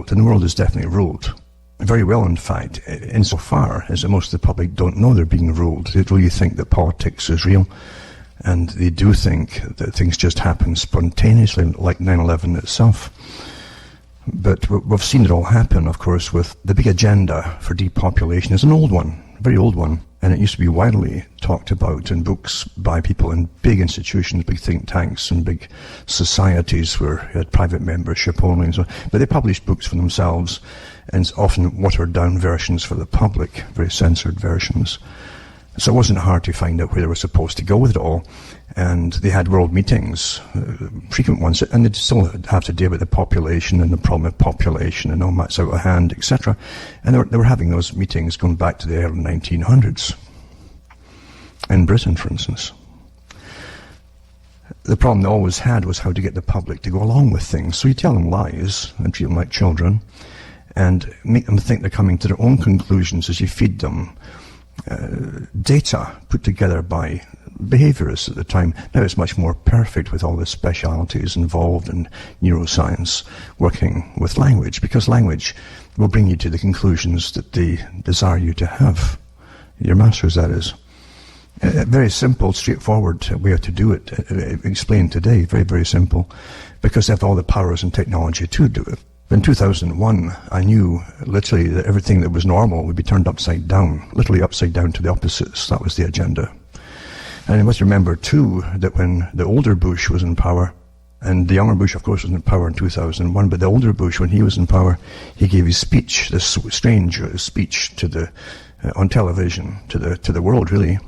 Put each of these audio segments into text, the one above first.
world, and the world is definitely ruled. Very well, in fact, insofar as most of the public don't know they're being ruled. They really think that politics is real, and they do think that things just happen spontaneously, like 9/11 itself. But we've seen it all happen, of course, with the big agenda for depopulation is an old one, a very old one, and it used to be widely talked about in books by people in big institutions, big think tanks, and big societies where you had private membership only and so on. But they published books for themselves, and often watered-down versions for the public, very censored versions. So it wasn't hard to find out where they were supposed to go with it all. And they had world meetings, frequent ones, and they still have to deal with the population and the problem of population and all that's out of hand, etc. And they were having those meetings going back to the early 1900s. In Britain, for instance. The problem they always had was how to get the public to go along with things. So you tell them lies and treat them like children and make them think they're coming to their own conclusions as you feed them data put together by behaviorists at the time. Now it's much more perfect with all the specialities involved in neuroscience working with language, because language will bring you to the conclusions that they desire you to have. Your masters, that is. A very simple, straightforward way to do it, explained today, very, very simple, because they have all the powers and technology to do it. In 2001, I knew literally that everything that was normal would be turned upside down, literally upside down to the opposites. That was the agenda. And you must remember, too, that when the older Bush was in power, and the younger Bush, of course, was in power in 2001, but the older Bush, when he was in power, he gave his speech, this strange speech to the on television, to the world, really,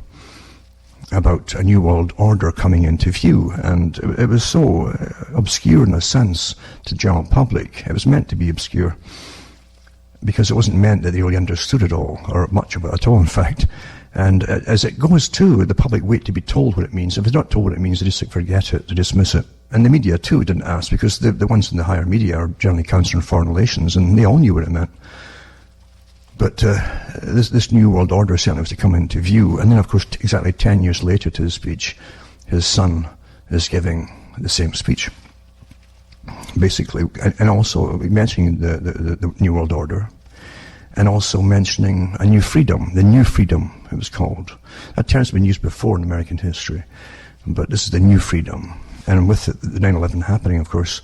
about a new world order coming into view. And it was so obscure in a sense to the general public. It was meant to be obscure because it wasn't meant that they really understood it all, or much of it at all, in fact. And as it goes too, the public wait to be told what it means. If it's not told what it means, they just forget it, they dismiss it. And the media too didn't ask, because the ones in the higher media are generally Council on Foreign Relations, and they all knew what it meant. But this new world order certainly was to come into view. And then, of course, exactly 10 years later to his speech, his son is giving the same speech, basically, and also mentioning the new world order, and also mentioning a new freedom, the new freedom it was called. That term's been used before in American history, but this is the new freedom. And with the 9/11 happening, of course,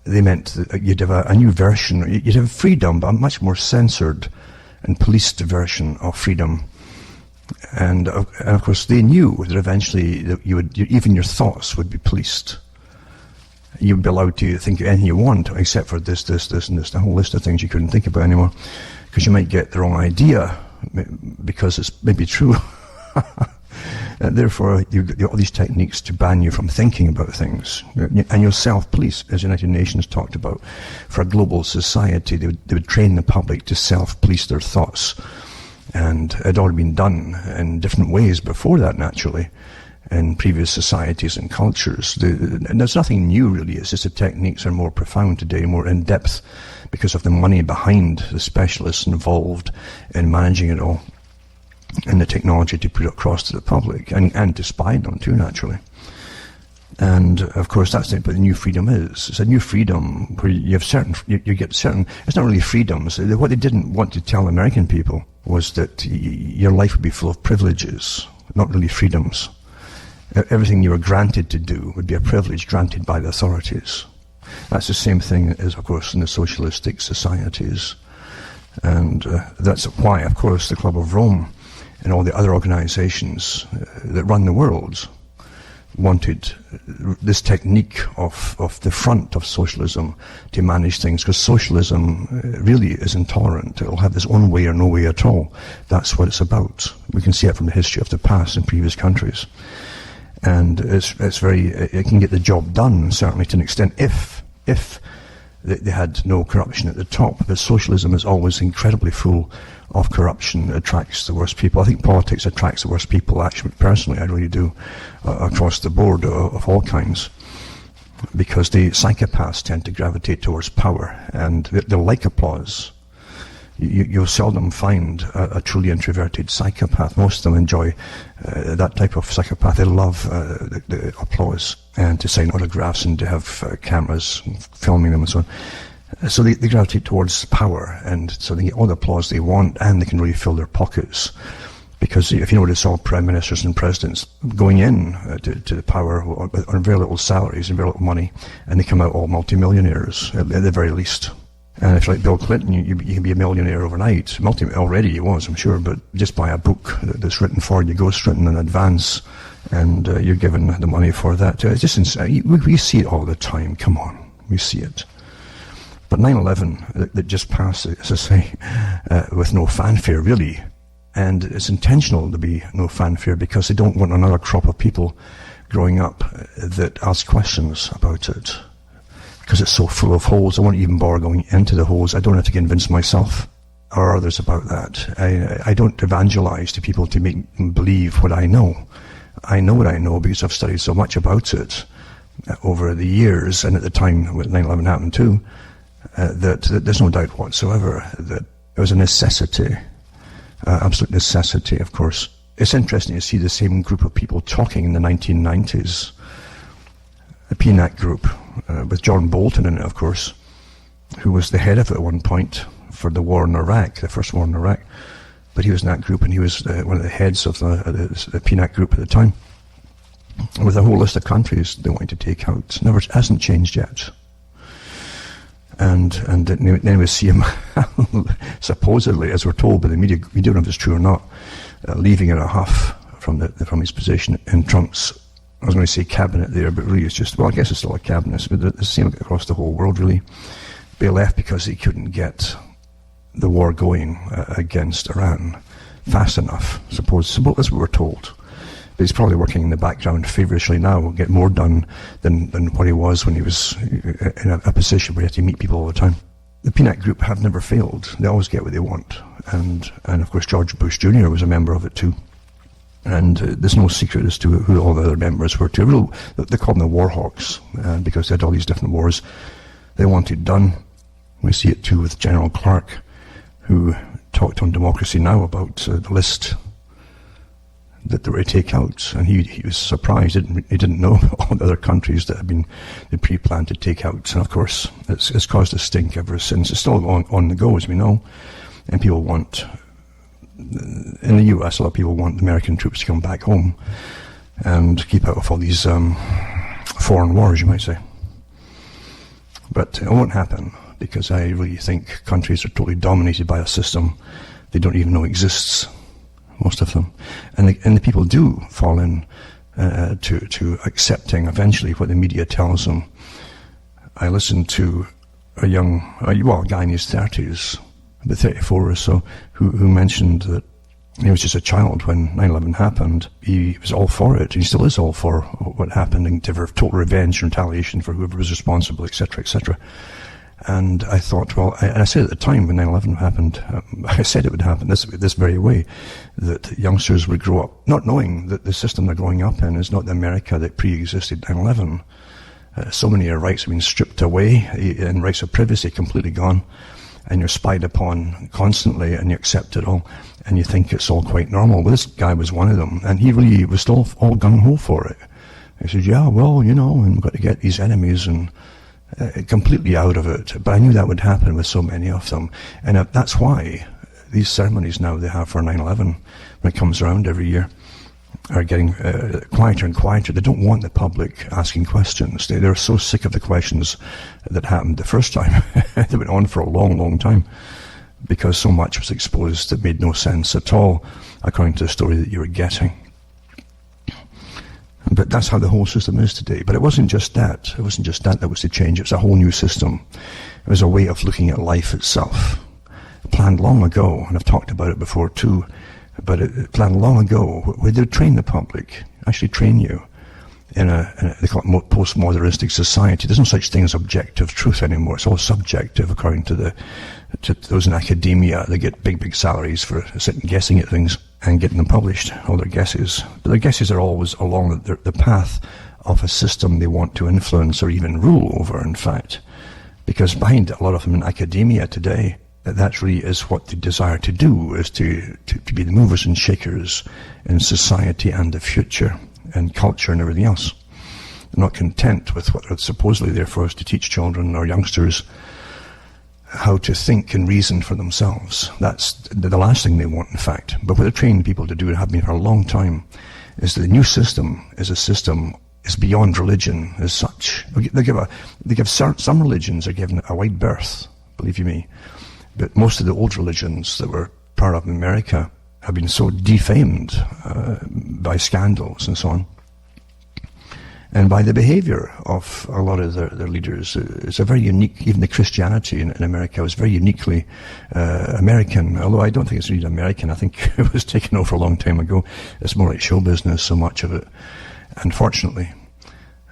they meant that you'd have a new version. You'd have freedom, but a much more censored and policed version of freedom. And of course, they knew that eventually that even your thoughts would be policed. You'd be allowed to think anything you want, except for this, and this, the whole list of things you couldn't think about anymore, because you might get the wrong idea, because it's maybe true. And therefore, you've got all these techniques to ban you from thinking about things. And you'll self-police, as the United Nations talked about. For a global society, they would train the public to self-police their thoughts. And it had already been done in different ways before that, naturally, in previous societies and cultures. And there's nothing new, really. It's just the techniques are more profound today, more in-depth, because of the money behind the specialists involved in managing it all, and the technology to put it across to the public, and to spy them too, naturally. And of course, that's what the new freedom is. It's a new freedom where you have you get certain, it's not really freedoms. What they didn't want to tell American people was that your life would be full of privileges, not really freedoms. Everything you were granted to do would be a privilege granted by the authorities. That's the same thing as, of course, in the socialistic societies. And that's why, of course, the Club of Rome and all the other organizations that run the world wanted this technique of the front of socialism to manage things, because socialism really is intolerant. It'll have its own way or no way at all. That's what it's about. We can see it from the history of the past in previous countries. And it's very, it can get the job done, certainly to an extent, if they had no corruption at the top. But socialism is always incredibly full of corruption. It attracts the worst people. I think politics attracts the worst people, actually, personally, I really do, across the board of all kinds. Because the psychopaths tend to gravitate towards power, and they like applause. You'll seldom find a truly introverted psychopath. Most of them enjoy that type of psychopath. They love the applause, and to sign autographs, and to have cameras filming them and so on. So they gravitate towards power, and so they get all the applause they want, and they can really fill their pockets. Because if you notice, all prime ministers and presidents going in to the power on very little salaries and very little money, and they come out all multimillionaires at the very least. And if you're like Bill Clinton, you can be a millionaire overnight. Already he was, I'm sure, but just buy a book that's written for you, ghostwritten in advance, and you're given the money for that. It's just insane. We see it all the time. Come on, we see it. But 9/11, that just passed, as I say, with no fanfare, really. And it's intentional to be no fanfare because they don't want another crop of people growing up that ask questions about it. Because it's so full of holes, I won't even bother going into the holes. I don't have to convince myself or others about that. I don't evangelize to people to make them believe what I know. I know what I know because I've studied so much about it over the years, and at the time when 9/11 happened too, that there's no doubt whatsoever that it was a necessity. Absolute necessity, of course. It's interesting to see the same group of people talking in the 1990s. The PNAC group, with John Bolton in it, of course, who was the head of it at one point for the war in Iraq, the first war in Iraq. But he was in that group, and he was one of the heads of the PNAC group at the time, with a whole list of countries they wanted to take out. Never hasn't changed yet. And then we see him supposedly, as we're told by the media, we don't know if it's true or not, leaving in a huff from his position in Trump's, I was going to say cabinet there, but really it's just, well, I guess it's still a cabinet, but the same across the whole world, really. They left because he couldn't get the war going against Iran fast enough, suppose. That's what we're told. But he's probably working in the background feverishly now, will get more done than what he was when he was in a position where he had to meet people all the time. The PNAC group have never failed. They always get what they want. And of course George Bush Jr. was a member of it too. And there's no secret as to who all the other members were too. They call them the war hawks, because they had all these different wars they wanted done. We see it too with General Clark, who talked on Democracy Now! About the list that they were to take out, and he was surprised. He didn't know all the other countries that had been pre-planned to take out. And of course, it's caused a stink ever since. It's still on the go, as we know. And people want, in the US, a lot of people want American troops to come back home and keep out of all these foreign wars, you might say. But it won't happen, because I really think countries are totally dominated by a system they don't even know exists. Most of them, and the people do fall in to accepting eventually what the media tells them. I listened to a guy in his 30s, about 34 or so, who mentioned that he was just a child when 9/11 happened. He was all for it. He still is all for what happened, and total revenge and retaliation for whoever was responsible, etc., etc. And I thought, well, I said at the time when 9/11 happened, I said it would happen this very way, that youngsters would grow up not knowing that the system they're growing up in is not the America that pre-existed 9/11. So many of your rights have been stripped away, and rights of privacy completely gone, and you're spied upon constantly, and you accept it all, and you think it's all quite normal. Well, this guy was one of them, and he really was still all gung-ho for it. He said, yeah, well, and we've got to get these enemies, and completely out of it. But I knew that would happen with so many of them. And that's why these ceremonies now they have for 9/11, when it comes around every year, are getting quieter and quieter. They don't want the public asking questions. They're so sick of the questions that happened the first time. They went on for a long, long time, because so much was exposed that made no sense at all, according to the story that you were getting. But that's how the whole system is today. But it wasn't just that. It wasn't just that was the change. It was a whole new system. It was a way of looking at life itself. Planned long ago, and I've talked about it before too, but it planned long ago, where they train the public, actually train you in they call it postmodernistic society. There's no such thing as objective truth anymore. It's all subjective, according to those in academia. They get big salaries for sitting guessing at things and getting them published, all their guesses. But their guesses are always along the path of a system they want to influence or even rule over, in fact. Because behind a lot of them in academia today, that really is what they desire to do, is to be the movers and shakers in society and the future and culture and everything else. They're not content with what they're supposedly there for, is to teach children or youngsters how to think and reason for themselves. That's the last thing they want, in fact. But what they're training people to do, and have been for a long time, is that the new system is beyond religion as such. Some religions are given a wide berth, believe you me, but most of the old religions that were part of America have been so defamed by scandals and so on, and by the behavior of a lot of their leaders. It's a very unique, even the Christianity in America was very uniquely American, although I don't think it's really American. I think it was taken over a long time ago. It's more like show business, so much of it, unfortunately,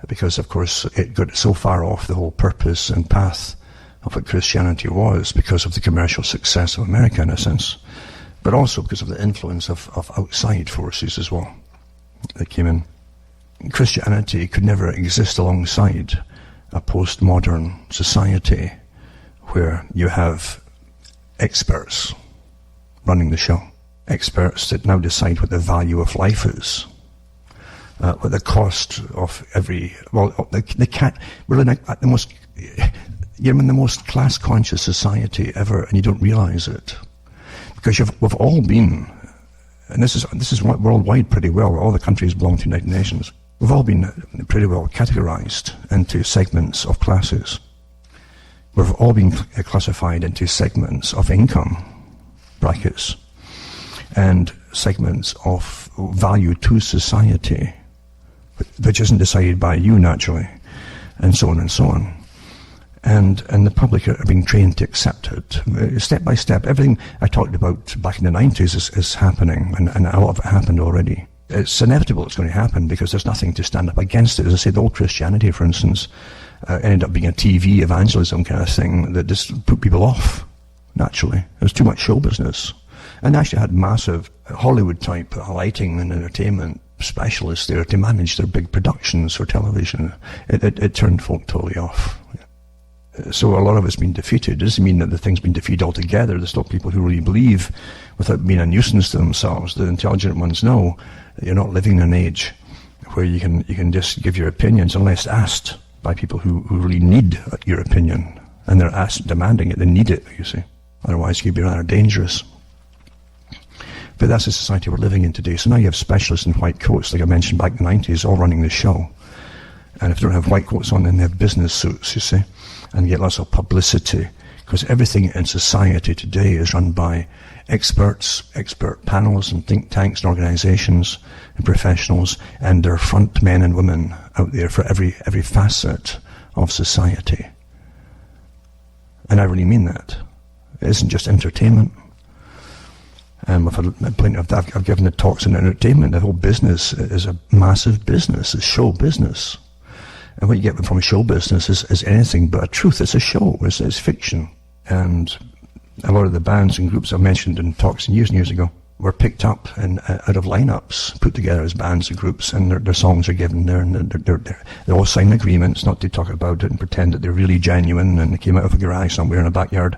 because of course it got so far off the whole purpose and path of what Christianity was because of the commercial success of America, in a sense, but also because of the influence of outside forces as well that came in. Christianity could never exist alongside a postmodern society where you have experts running the show, experts that now decide what the value of life is, what the cost of you're in the most class-conscious society ever, and you don't realize it, because we've all been, and this is worldwide pretty well. All the countries belong to the United Nations. We've all been pretty well categorized into segments of classes. We've all been classified into segments of income brackets and segments of value to society, which isn't decided by you naturally, and so on and so on. And the public are being trained to accept it. Step by step, everything I talked about back in the 90s is happening, and a lot of it happened already. It's inevitable it's going to happen because there's nothing to stand up against it. As I say, the old Christianity, for instance, ended up being a TV evangelism kind of thing that just put people off, naturally. There was too much show business. And they actually had massive Hollywood-type lighting and entertainment specialists there to manage their big productions for television. It turned folk totally off. So a lot of it's been defeated. It doesn't mean that the thing's been defeated altogether. There's still people who really believe, without being a nuisance to themselves. The intelligent ones know that you're not living in an age where you can just give your opinions unless asked by people who really need your opinion. And they're demanding it. They need it, you see. Otherwise, it could be rather dangerous. But that's the society we're living in today. So now you have specialists in white coats, like I mentioned back in the 90s, all running the show. And if they don't have white coats on, then they have business suits, you see. And get lots of publicity, because everything in society today is run by experts, expert panels and think tanks and organizations and professionals, and their front men and women out there for every facet of society. And I really mean that. It isn't just entertainment. And I've given the talks on entertainment. The whole business is a massive business. It's show business. And what you get from show business is anything but a truth. It's a show. It's fiction. And a lot of the bands and groups I mentioned in talks years and years ago were picked up and out of lineups, put together as bands and groups, and their songs are given there, and they all sign agreements not to talk about it and pretend that they're really genuine and they came out of a garage somewhere in a backyard,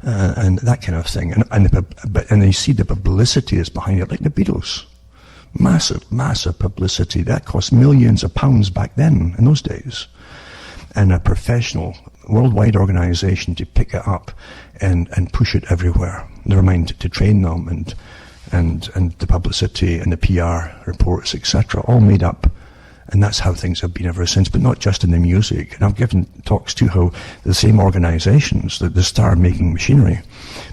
and that kind of thing. And they see the publicity that's behind it, like the Beatles. Massive publicity. That cost millions of pounds back then, in those days. And a professional, worldwide organization to pick it up and push it everywhere. Never mind to train them and the publicity and the PR reports, etc., all made up. And that's how things have been ever since, but not just in the music. And I've given talks too how the same organizations, the star-making machinery,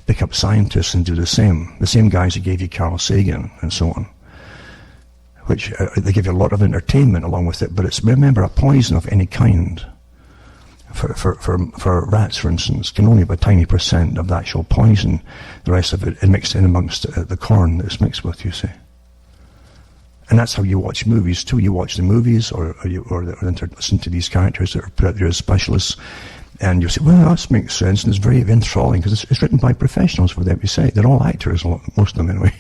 pick up scientists and do the same. The same guys who gave you Carl Sagan and so on. Which they give you a lot of entertainment along with it, but it's, remember, a poison of any kind. For rats, for instance, can only have a tiny % of the actual poison. The rest of it is mixed in amongst the corn that it's mixed with, you see. And that's how you watch movies too. You watch the movies or listen to these characters that are put out there as specialists, and you say, well, that makes sense, and it's very enthralling because it's written by professionals, for them to say. They're all actors, most of them anyway.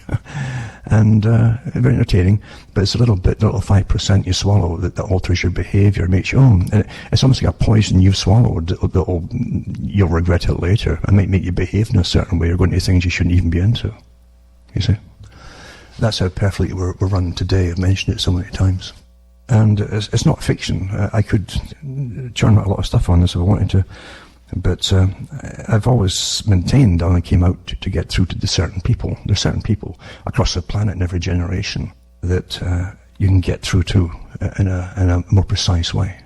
And very entertaining, but it's a little 5% you swallow that alters your behaviour, makes you own. And it's almost like a poison you've swallowed you'll regret it later, and might make you behave in a certain way or go into things you shouldn't even be into. You see? That's how perfectly we're run today. I've mentioned it so many times. And it's not fiction. I could churn out a lot of stuff on this if I wanted to. But I've always maintained I only came out to get through to the certain people. There's certain people across the planet in every generation that you can get through to in a more precise way.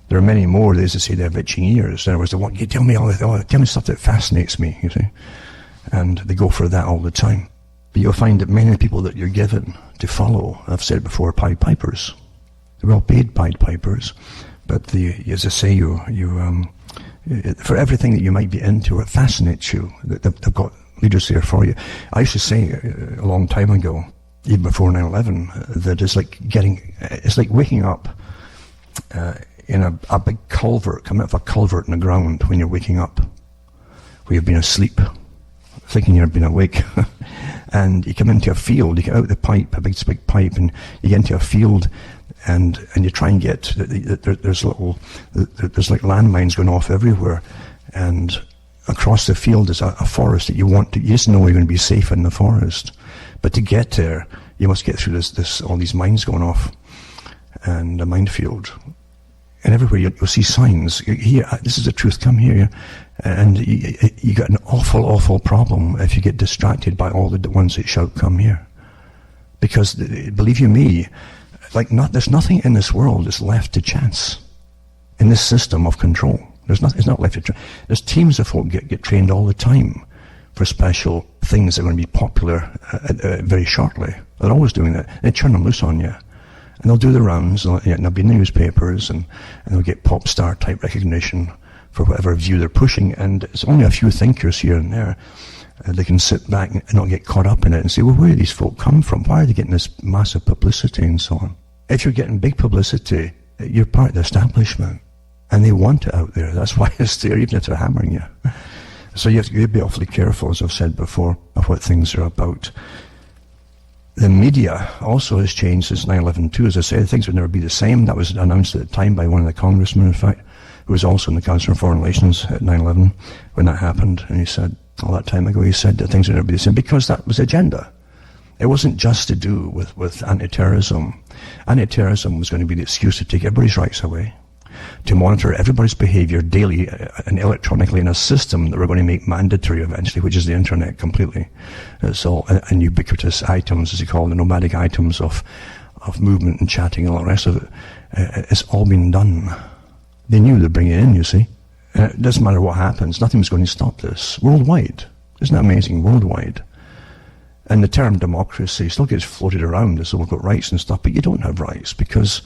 There are many more, as they say, they have itching ears. In other words, they want you to tell me tell me stuff that fascinates me, you see. And they go for that all the time. But you'll find that many people that you're given to follow, I've said before, Pied Pipers. They're all paid Pied Pipers. But as I say, for everything that you might be into, it fascinates you. They've got leaders there for you. I used to say a long time ago, even before 9/11, that it's like waking up in a big culvert, coming out of a culvert in the ground when you're waking up, where you've been asleep, thinking you've been awake. And you come into a field, you get out the pipe, a big pipe, and you get into a field, and you try and get, there's like landmines going off everywhere, and across the field is a forest that you just know you're going to be safe in the forest. But to get there, you must get through all these mines going off, and a minefield. And everywhere you'll see signs. Here, this is the truth, come here. And you got an awful, awful problem if you get distracted by all the ones that shout, come here. Because, believe you me, there's nothing in this world that's left to chance. In this system of control. It's not left to chance. There's teams of folk get trained all the time for special things that are going to be popular very shortly. They're always doing that. They turn them loose on you. And they'll do the rounds, and they'll be in the newspapers, and they'll get pop star type recognition for whatever view they're pushing. And it's only a few thinkers here and there. They can sit back and not get caught up in it and say, well, where do these folk come from? Why are they getting this massive publicity and so on? If you're getting big publicity, you're part of the establishment. And they want it out there. That's why it's there, even if they're hammering you. So you have to be awfully careful, as I've said before, of what things are about. The media also has changed since 9/11 too. As I said, things would never be the same. That was announced at the time by one of the congressmen, in fact, who was also in the Council on Foreign Relations at 9/11 when that happened. And he said, all that time ago, he said that things would never be the same because that was the agenda. It wasn't just to do with anti-terrorism. Anti-terrorism was going to be the excuse to take everybody's rights away, to monitor everybody's behavior daily and electronically in a system that we're going to make mandatory eventually, which is the internet completely. It's all and ubiquitous items, as you call it, the nomadic items of movement and chatting and all the rest of it. It's all been done. They knew they'd bring it in, you see. And it doesn't matter what happens, nothing was going to stop this. Worldwide. Isn't that amazing? Worldwide. And the term democracy still gets floated around as though we've got rights and stuff, but you don't have rights because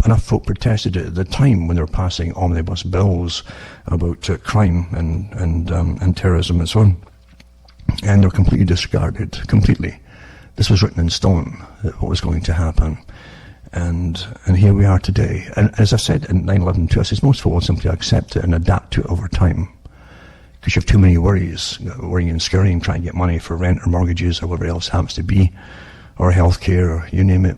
enough folk protested it at the time when they were passing omnibus bills about crime and terrorism and so on. And they were completely discarded, completely. This was written in stone, what was going to happen. And here we are today. And as I said in 9/11 too, I said most folk will simply accept it and adapt to it over time. Because you have too many worries, worrying and scurrying, trying to get money for rent or mortgages or whatever else happens to be, or healthcare, or you name it.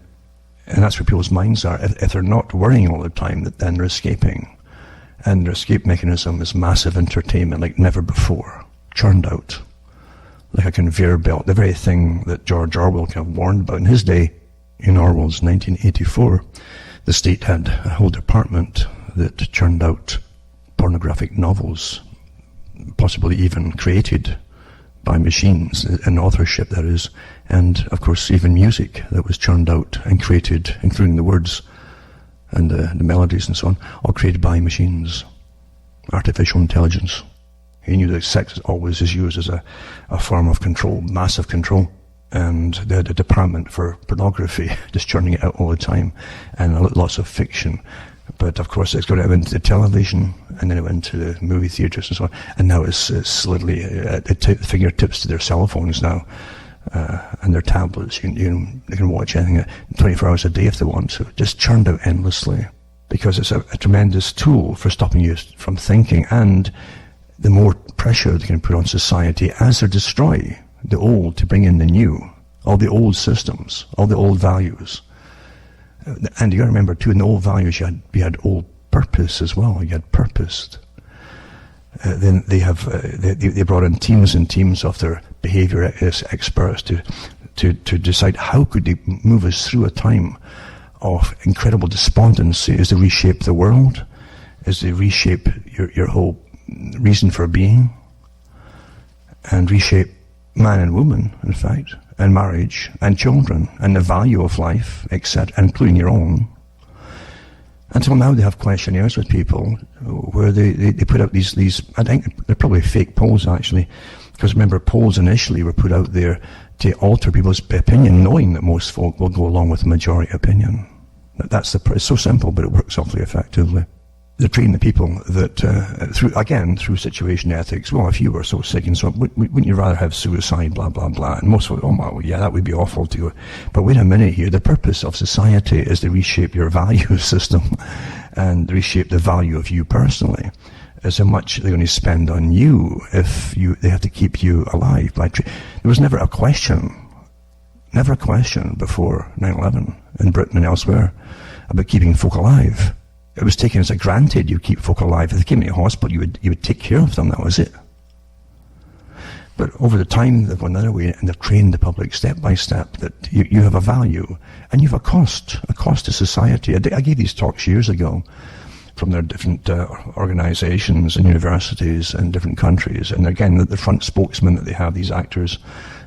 And that's where people's minds are. If they're not worrying all the time, then they're escaping. And their escape mechanism is massive entertainment like never before, churned out like a conveyor belt. The very thing that George Orwell kind of warned about in his day, in Orwell's 1984, the state had a whole department that churned out pornographic novels, possibly even created by machines, and authorship that is, and of course even music that was churned out and created, including the words and the melodies and so on, all created by machines, artificial intelligence. He knew that sex always is used as a form of control, massive control, and they had a department for pornography, just churning it out all the time, and lots of fiction. But of course it's got to into television, and then it went to the movie theatres and so on, and now it's literally at the fingertips to their cell phones now, and their tablets. They can watch anything 24 hours a day if they want to, just churned out endlessly, because it's a tremendous tool for stopping you from thinking, and the more pressure they can put on society as they destroy the old to bring in the new, all the old systems, all the old values. And you got to remember too, in the old values you had old purpose as well. You had purposed. Then they brought in teams and teams of their behavior experts to decide how could they move us through a time of incredible despondency as they reshape the world, is they reshape your whole reason for being, and reshape man and woman, in fact, and marriage, and children, and the value of life, etc., including your own. Until now they have questionnaires with people where they put out these, I think they're probably fake polls actually, because remember, polls initially were put out there to alter people's opinion, knowing that most folk will go along with the majority opinion. It's so simple, but it works awfully effectively. They're treating the people that, through situation ethics, well, if you were so sick and so on, wouldn't you rather have suicide, blah, blah, blah. And most folk, oh, well, yeah, that would be awful too. But wait a minute here, the purpose of society is to reshape your value system and reshape the value of you personally. As how much they're going to spend on you if they have to keep you alive. There was never a question before 9/11 in Britain and elsewhere about keeping folk alive. It was taken as a granted you keep folk alive. If they came into hospital, you would take care of them. That was it. But over the time, they've gone the other way, and they've trained the public step by step that you have a value and you have a cost to society. I gave these talks years ago from their different organizations and universities in different countries. And again, the front spokesman that they have, these actors,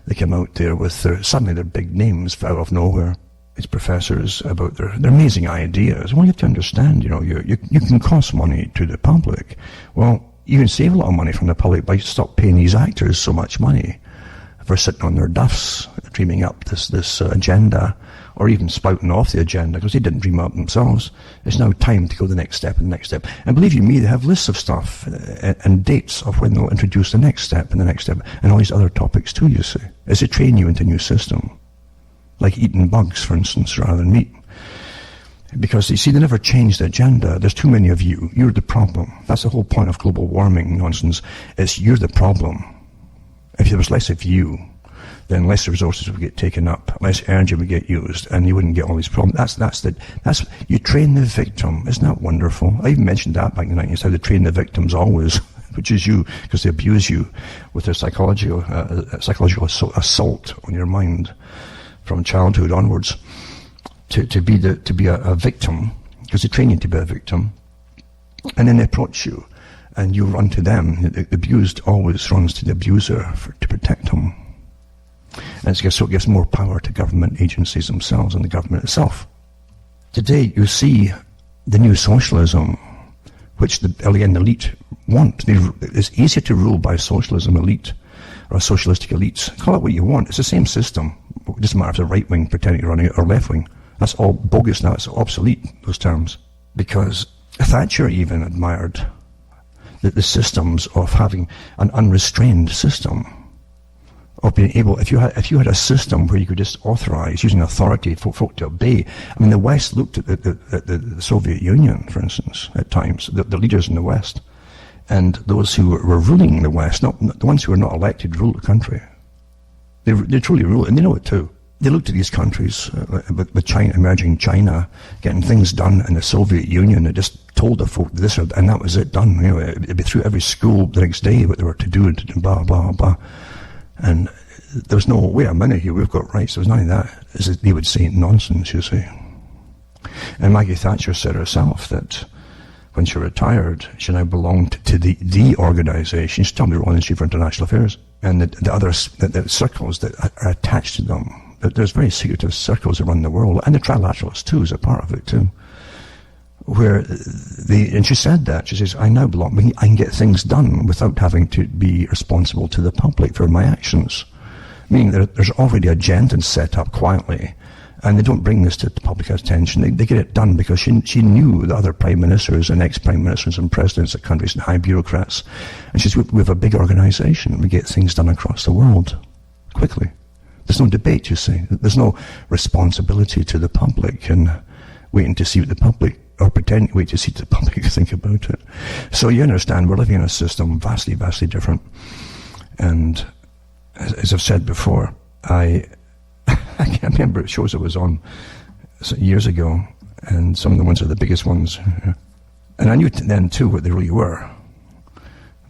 they come out there with suddenly their big names out of nowhere. These professors about their amazing ideas. Well, you have to understand, you can cost money to the public. Well, you can save a lot of money from the public by stop paying these actors so much money for sitting on their duffs, dreaming up this agenda, or even spouting off the agenda, because they didn't dream up themselves. It's now time to go the next step and the next step. And believe you me, they have lists of stuff and dates of when they'll introduce the next step and the next step, and all these other topics too, you see. It's to train you into a new system. Like eating bugs, for instance, rather than meat. Because, you see, they never change the agenda. There's too many of you. You're the problem. That's the whole point of global warming nonsense. Is you're the problem. If there was less of you, then less resources would get taken up, less energy would get used, and you wouldn't get all these problems. That's you train the victim. Isn't that wonderful? I even mentioned that back in the 90s, how they train the victims always, which is you, because they abuse you with their psychological assault on your mind from childhood onwards, to be a victim, because they train you to be a victim, and then they approach you, and you run to them. The abused always runs to the abuser to protect him, and so it gives more power to government agencies themselves and the government itself. Today, you see the new socialism, which the elite want. It's easier to rule by socialism elite, or socialistic elites. Call it what you want. It's the same system. It doesn't matter if they're right-wing pretending to run it or left-wing. That's all bogus now. It's obsolete, those terms. Because Thatcher even admired the systems of having an unrestrained system, of being able, if you had a system where you could just authorize, using authority for folk to obey. I mean, the West looked at the Soviet Union, for instance, at times, the leaders in the West, and those who were ruling the West, not the ones who were not elected, rule the country. They truly rule it, and they know it too. They looked at these countries, with China, emerging China, getting things done in the Soviet Union. They just told the folk this, and that was it, done. It'd be through every school the next day what they were to do, and blah, blah, blah. And there was no, wait a minute here, we've got rights. There was none of that. They would say nonsense, you see. And Maggie Thatcher said herself that when she retired, she now belonged to the organisation. She's still the Royal Institute for International Affairs, and the other the circles that are attached to them. There's very secretive circles around the world, and the trilateralists too is a part of it too. And she said that, she says, I now belong, I can get things done without having to be responsible to the public for my actions. Meaning there's already agendas set up quietly, and they don't bring this to the public attention. They get it done because she knew the other prime ministers and ex-prime ministers and presidents of countries and high bureaucrats. And she says, we have a big organisation. We get things done across the world quickly. There's no debate, you see. There's no responsibility to the public and waiting to see what the public, or pretending to wait to see what the public think about it. So you understand, we're living in a system vastly, vastly different. And as I've said before, I can't remember shows I was on years ago, and some of the ones are the biggest ones. And I knew then too what they really were.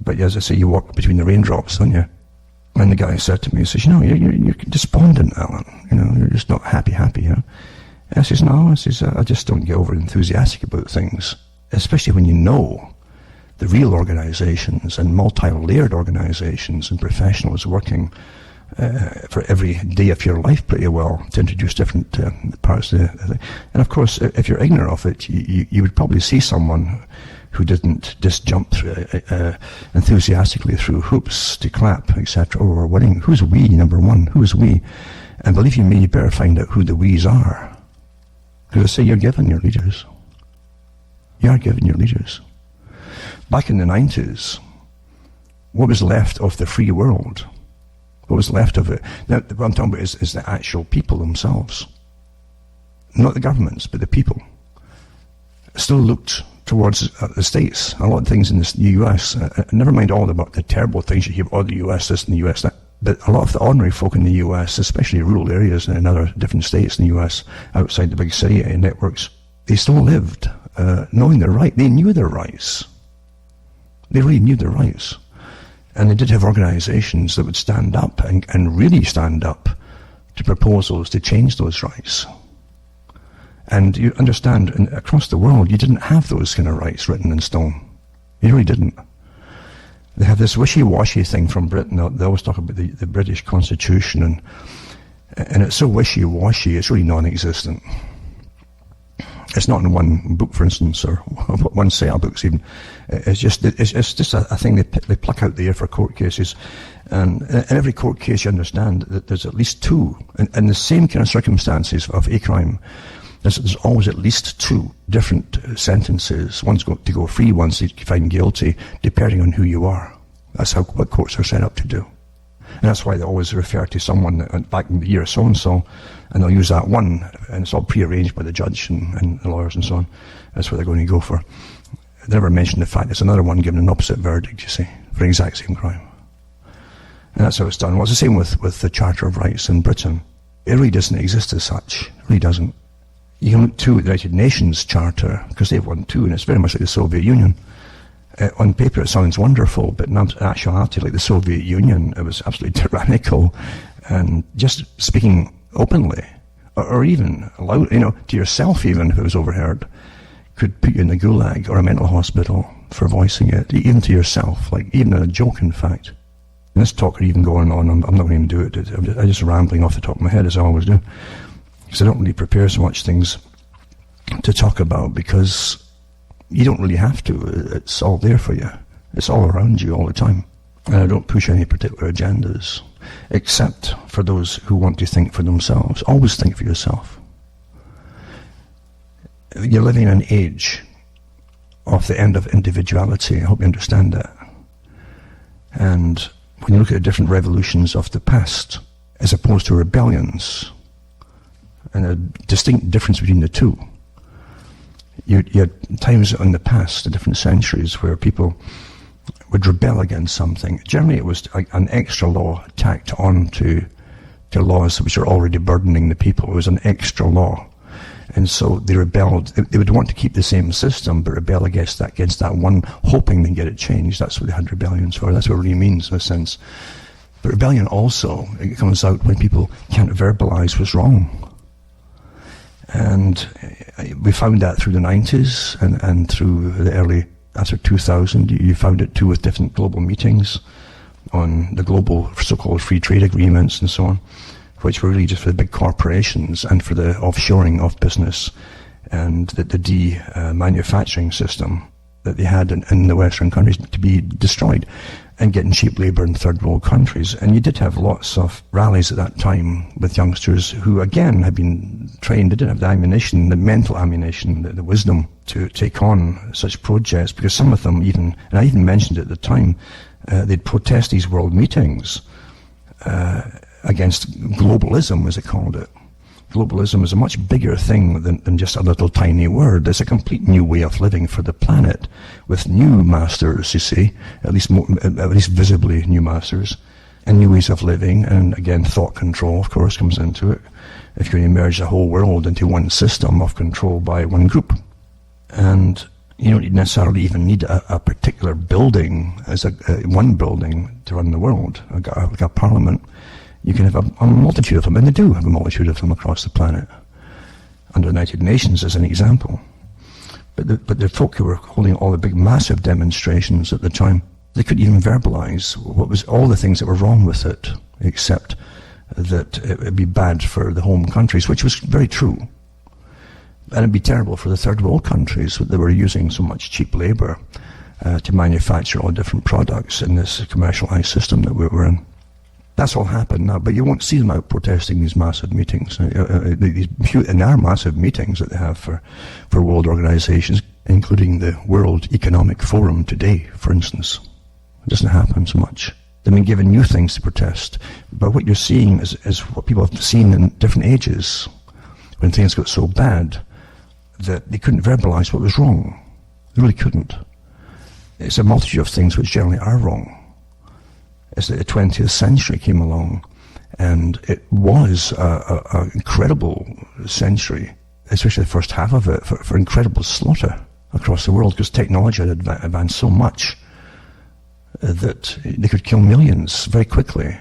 But as I say, you walk between the raindrops, don't you? And the guy said to me, he says, you're despondent, Alan. You're just not happy, And I says, no, I just don't get over enthusiastic about things. especially when you know the real organizations and multi-layered organizations and professionals working for every day of your life pretty well to introduce different parts of the thing. And of course, if you're ignorant of it, you would probably see someone who didn't just jump through, enthusiastically through hoops to clap, etc. Oh, we're winning. Who's we, number one? Who is we? And believe you me, you better find out who the we's are. Because I say you're given your leaders. You are given your leaders. Back in the 90s, what was left of the free world? What was left of it? Now, what I'm talking about is the actual people themselves. Not the governments, but the people. Still looked towards the States. A lot of things in the US, never mind all about the terrible things you hear about the US, this and the US, that. But a lot of the ordinary folk in the US, especially rural areas and in other different states in the US, outside the big city networks, they still lived knowing their right. They knew their rights. They really knew their rights. And they did have organizations that would stand up and really stand up to proposals to change those rights. And you understand, across the world, you didn't have those kind of rights written in stone. You really didn't. They have this wishy-washy thing from Britain. They always talk about the British Constitution, and it's so wishy-washy, it's really non-existent. It's not in one book, for instance, or one set of books even. It's just a thing they pluck out the air for court cases. And in every court case, you understand that there's at least two, in the same kind of circumstances of a crime, there's always at least two different sentences. One's going to go free, one's to find guilty, depending on who you are. That's what courts are set up to do. And that's why they always refer to someone back in the year so-and-so, and they'll use that one, and it's all pre-arranged by the judge and the lawyers and so on. That's what they're going to go for. They never mention the fact there's another one given an opposite verdict, you see, for the exact same crime. And that's how it's done. Well, it's the same with the Charter of Rights in Britain. It really doesn't exist as such. It really doesn't. You can look to the United Nations Charter, because they've won too, and it's very much like the Soviet Union. On paper it sounds wonderful, but in actuality, like the Soviet Union, it was absolutely tyrannical, and just speaking openly, or even loud, to yourself even, if it was overheard, could put you in the gulag or a mental hospital for voicing it, even to yourself, like even in a joke, in fact. And this talk could even go on, I'm not going to even do it. I'm just rambling off the top of my head, as I always do. Because I don't really prepare so much things to talk about, because you don't really have to. It's all there for you. It's all around you all the time. And I don't push any particular agendas, except for those who want to think for themselves. Always think for yourself. You're living in an age of the end of individuality. I hope you understand that. And when you look at the different revolutions of the past, as opposed to rebellions, and a distinct difference between the two. You had times in the past, the different centuries, where people would rebel against something. Generally, it was an extra law tacked on to laws which are already burdening the people. It was an extra law. And so they rebelled. They would want to keep the same system, but rebel against that one, hoping to get it changed. That's what they had rebellions for. That's what it really means, in a sense. But rebellion also, it comes out when people can't verbalize what's wrong. And we found that through the 90s and through the early, after 2000, you found it too with different global meetings on the global so-called free trade agreements and so on, which were really just for the big corporations and for the offshoring of business and the de-manufacturing system that they had in the Western countries to be destroyed, and getting cheap labour in third world countries. And you did have lots of rallies at that time with youngsters who, again, had been trained. They didn't have the ammunition, the mental ammunition, the wisdom to take on such projects, because some of them even, and I even mentioned it at the time, they'd protest these world meetings against globalism, as they called it. Globalism is a much bigger thing than just a little tiny word. It's a complete new way of living for the planet, with new masters, you see, at least visibly new masters, and new ways of living. And again, thought control, of course, comes into it. If you're going to merge the whole world into one system of control by one group. And you don't necessarily even need a particular building as one building to run the world, like a parliament. You can have a multitude of them, and they do have a multitude of them across the planet, under the United Nations as an example. But the folk who were holding all the big massive demonstrations at the time, they couldn't even verbalize what was all the things that were wrong with it, except that it would be bad for the home countries, which was very true. And it'd be terrible for the third world countries that they were using so much cheap labor to manufacture all different products in this commercialized system that we were in. That's all happened now, but you won't see them out protesting these massive meetings. And there are massive meetings that they have for world organizations, including the World Economic Forum today, for instance. It doesn't happen so much. They've been given new things to protest, but what you're seeing is what people have seen in different ages, when things got so bad that they couldn't verbalize what was wrong. They really couldn't. It's a multitude of things which generally are wrong. As the 20th century came along, and it was an incredible century, especially the first half of it, for incredible slaughter across the world, because technology had advanced so much that they could kill millions very quickly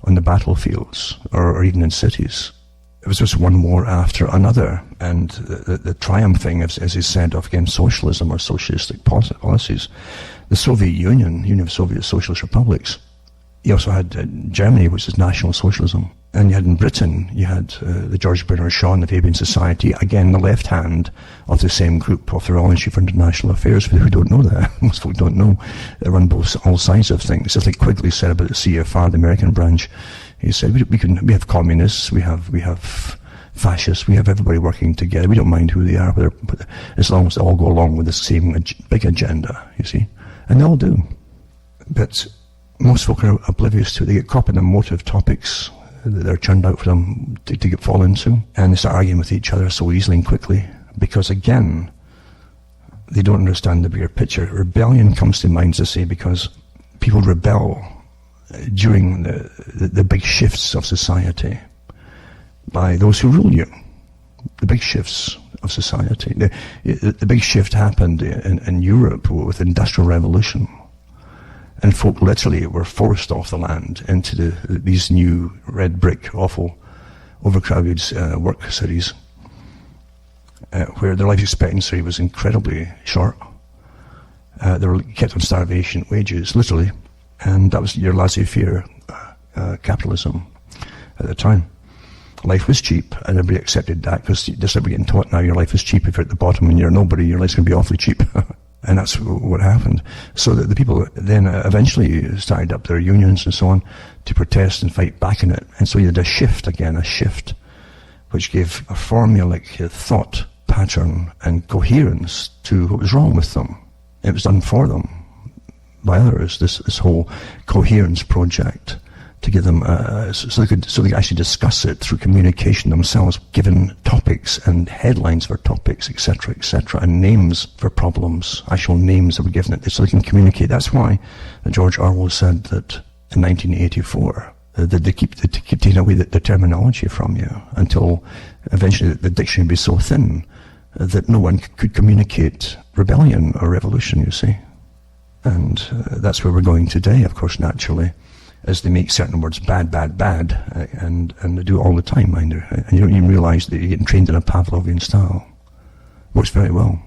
on the battlefields or even in cities. It was just one war after another, and the triumphing, as is said, of against socialism or socialistic policies. The Soviet Union of Soviet Socialist Republics. You also had Germany, which is National Socialism. And you had in Britain, you had the George Bernard Shaw and the Fabian Society, again, the left hand of the same group of the Royal Institute for International Affairs. For those who don't know that, most folk don't know, they run all sides of things. Just like Quigley said about the CFR, the American branch. He said, we have communists, we have fascists, we have everybody working together. We don't mind who they are, but as long as they all go along with the same big agenda, you see. And they all do. But most folk are oblivious to it. They get caught up in emotive topics that are churned out for them to fall into, and they start arguing with each other so easily and quickly, because again, they don't understand the bigger picture. Rebellion comes to mind, to say, because people rebel during the big shifts of society by those who rule you. The big shifts of society. The big shift happened in Europe with the Industrial Revolution. And folk literally were forced off the land into these new red brick, awful, overcrowded work cities, where their life expectancy was incredibly short. They were kept on starvation wages, literally, and that was your laissez-faire capitalism at the time. Life was cheap, and everybody accepted that, because just everybody getting taught now your life is cheap. If you're at the bottom and you're nobody, your life's going to be awfully cheap. And that's what happened. So the people then eventually started up their unions and so on to protest and fight back in it. And so you had a shift, which gave a formulaic thought pattern and coherence to what was wrong with them. It was done for them by others, this whole coherence project, to give them so they could actually discuss it through communication themselves, given topics and headlines for topics, etc., and names for problems, actual names that were given it, so they can communicate. That's why George Orwell said that in 1984 that they keep taking away the terminology from you until eventually the dictionary would be so thin that no one could communicate rebellion or revolution, you see. And that's where we're going today, of course, naturally, as they make certain words bad, and they do it all the time, mind you. And you don't even realize that you're getting trained in a Pavlovian style. Works very well,